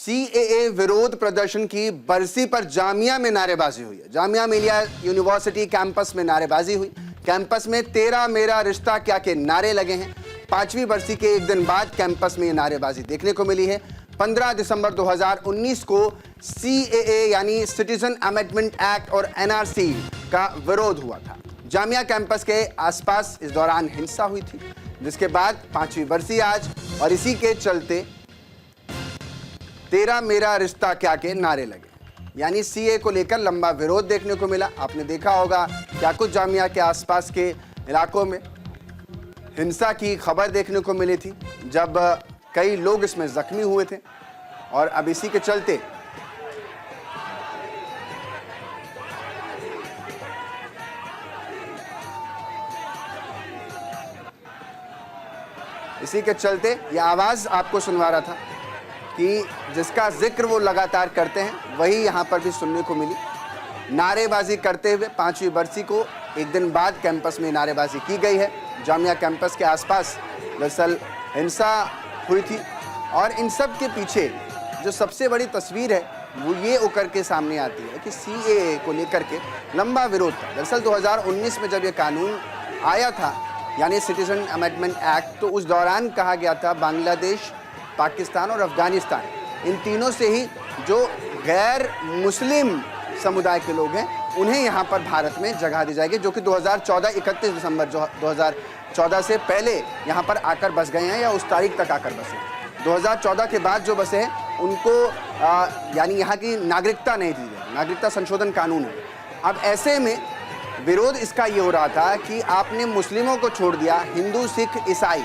CAA विरोध प्रदर्शन की बरसी पर जामिया में नारेबाजी हुई है। जामिया मिलिया यूनिवर्सिटी कैंपस में नारेबाजी हुई। कैंपस में तेरा मेरा रिश्ता क्या के नारे लगे हैं। 5वीं बरसी के एक दिन बाद कैंपस में ये नारेबाजी देखने को मिली है। 15 दिसंबर 2019 को सीएए यानी सिटीजन अमेंडमेंट एक्ट और एनआरसी का विरोध हुआ था। जामिया कैंपस के आसपास इस दौरान हिंसा हुई थी, जिसके बाद 5वीं बरसी आज और इसी के चलते तेरा मेरा रिश्ता क्या के नारे लगे, यानी सीए को लेकर लंबा विरोध देखने को मिला। आपने देखा होगा क्या कुछ जामिया के आसपास के इलाकों में हिंसा की खबर देखने को मिली थी, जब कई लोग इसमें जख्मी हुए थे। और अब इसी के चलते ये आवाज आपको सुनवा रहा था कि जिसका जिक्र वो लगातार करते हैं वही यहाँ पर भी सुनने को मिली। नारेबाजी करते हुए 5वीं बरसी को एक दिन बाद कैंपस में नारेबाजी की गई है। जामिया कैंपस के आसपास दरअसल हिंसा हुई थी और इन सब के पीछे जो सबसे बड़ी तस्वीर है वो ये उकर के सामने आती है कि सीएए को लेकर के लंबा विरोध था। दरअसल 2019 में जब ये कानून आया था यानी सिटीजन अमेंडमेंट एक्ट, तो उस दौरान कहा गया था बांग्लादेश, पाकिस्तान और अफगानिस्तान, इन तीनों से ही जो गैर मुस्लिम समुदाय के लोग हैं उन्हें यहाँ पर भारत में जगह दी जाएगी, जो कि 2014 31 दिसंबर 2014 से पहले यहाँ पर आकर बस गए हैं या उस तारीख तक आकर बसे हैं। 2014 के बाद जो बसे हैं उनको यानी यहाँ की नागरिकता नहीं दी गई, नागरिकता संशोधन कानून है। अब ऐसे में विरोध इसका ये हो रहा था कि आपने मुस्लिमों को छोड़ दिया, हिंदू, सिख, ईसाई,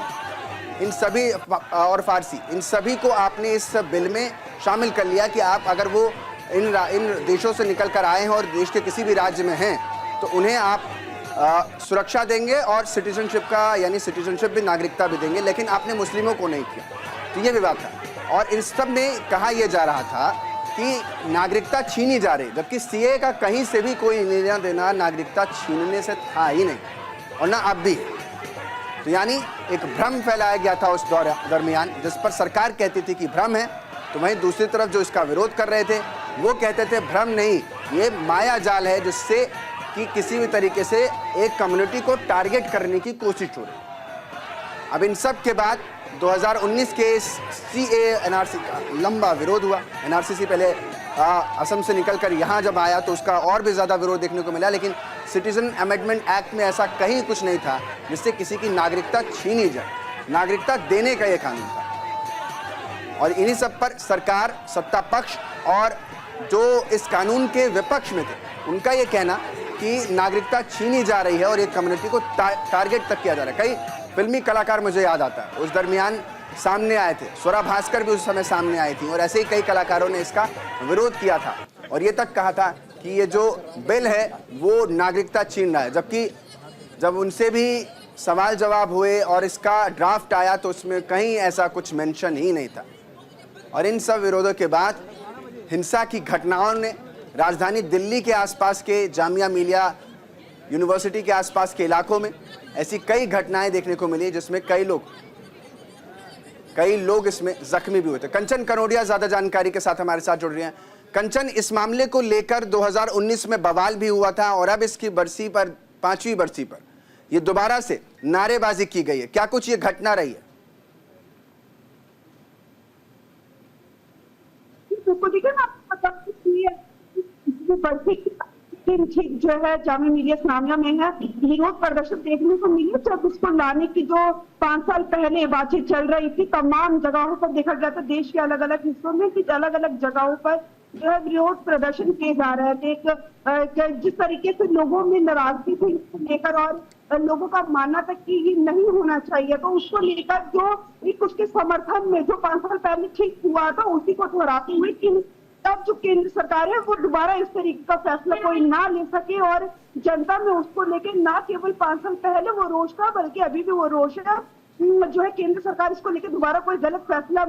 इन सभी और फारसी, इन सभी को आपने इस बिल में शामिल कर लिया कि आप अगर वो इन देशों से निकल कर आए हैं और देश के किसी भी राज्य में हैं तो उन्हें आप सुरक्षा देंगे और सिटीजनशिप का यानी सिटीजनशिप भी, नागरिकता भी देंगे, लेकिन आपने मुस्लिमों को नहीं किया। तो ये विवाद था और इन सब में कहा यह जा रहा था कि नागरिकता छीनी जा रही, जबकि सीए का कहीं से भी कोई लेना देना नागरिकता छीनने से था ही नहीं और ना अब भी। तो यानी एक भ्रम फैलाया गया था उस दरमियान, जिस पर सरकार कहती थी कि भ्रम है, तो वहीं दूसरी तरफ जो इसका विरोध कर रहे थे वो कहते थे भ्रम नहीं, ये माया जाल है जिससे कि किसी भी तरीके से एक कम्युनिटी को टारगेट करने की कोशिश हो रही। अब इन सब के बाद 2019 के सीए एनआरसी का लंबा विरोध हुआ। एनआरसी से पहले असम से निकलकर यहाँ जब आया तो उसका और भी ज़्यादा विरोध देखने को मिला, लेकिन सिटीजन अमेंडमेंट एक्ट में ऐसा कहीं कुछ नहीं था जिससे किसी की नागरिकता छीनी जाए। नागरिकता देने का ये कानून था और इन्हीं सब पर सरकार, सत्ता पक्ष और जो इस कानून के विपक्ष में थे उनका ये कहना कि नागरिकता छीनी जा रही है और एक कम्युनिटी को टारगेट तक किया जा रहा है। कई फिल्मी कलाकार मुझे याद आता है उस दरमियान सामने आए थे, स्वरा भास्कर भी उस समय सामने आई थी और ऐसे ही कई कलाकारों ने इसका विरोध किया था और ये तक कहा था कि ये जो बिल है वो नागरिकता छीन रहा है। जबकि जब उनसे भी सवाल जवाब हुए और इसका ड्राफ्ट आया तो उसमें कहीं ऐसा कुछ मेंशन ही नहीं था। और इन सब विरोधों के बाद हिंसा की घटनाओं ने राजधानी दिल्ली के आसपास के जामिया मिलिया यूनिवर्सिटी के आसपास के इलाकों में ऐसी कई घटनाएं देखने को मिली जिसमें कई लोग इसमें जख्मी भी हुए थे। कंचन कनोडिया ज्यादा जानकारी के साथ हमारे साथ जुड़ रहे हैं। कंचन, इस मामले को लेकर 2019 में बवाल भी हुआ था और अब इसकी बरसी पर, 5वीं बरसी पर ये दोबारा से नारेबाजी की गई है, क्या कुछ ये घटना रही है? जो है जामिया मिलिया इस्लामिया में है विरोध प्रदर्शन देखने को मिली। जब उसको लाने की जो 5 साल पहले बातचीत चल रही थी, तमाम जगहों पर देखा गया था देश के अलग अलग हिस्सों में कि अलग अलग जगहों पर जो है विरोध प्रदर्शन किए जा रहे थे। जिस तरीके से लोगों में नाराजगी थी इसको लेकर और लोगों का मानना था कि ये नहीं होना चाहिए, तो उसको लेकर जो एक उसके समर्थन में जो 5 साल पहले ठीक हुआ था उसी को दोहराते हुए कि तब जो केंद्र सरकार है वो दोबारा इस तरीके का फैसला कोई ना ले सके और जनता में उसको लेके ना केवल 5 साल पहले वो रोष था बल्कि अभी भी वो रोष है जो है केंद्र सरकार इसको लेकर दोबारा कोई गलत फैसला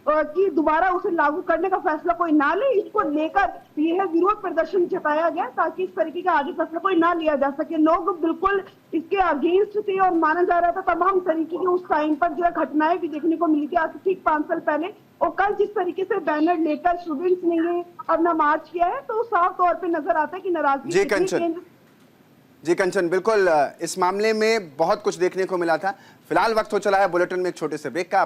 कि दोबारा उसे लागू करने का फैसला कोई ना ले, इसको लेकर यह विरोध प्रदर्शन जताया गया ताकि इस तरीके का आगे फैसला कोई ना लिया जा सके। लोग बिल्कुल इसके अगेंस्ट थे और माना जा रहा था तमाम तरीके की उस टाइम पर जो है घटनाएं भी देखने को मिली थी आज से ठीक 5 साल पहले। और कल जिस तरीके से बैनर लेकर स्टूडेंट्स ने ये अपना मार्च किया है तो साफ तौर पे नजर आता है कि नाराजगी जी कंचन, बिल्कुल इस मामले में बहुत कुछ देखने को मिला था। फिलहाल वक्त हो चला है बुलेटिन में एक छोटे से ब्रेक का।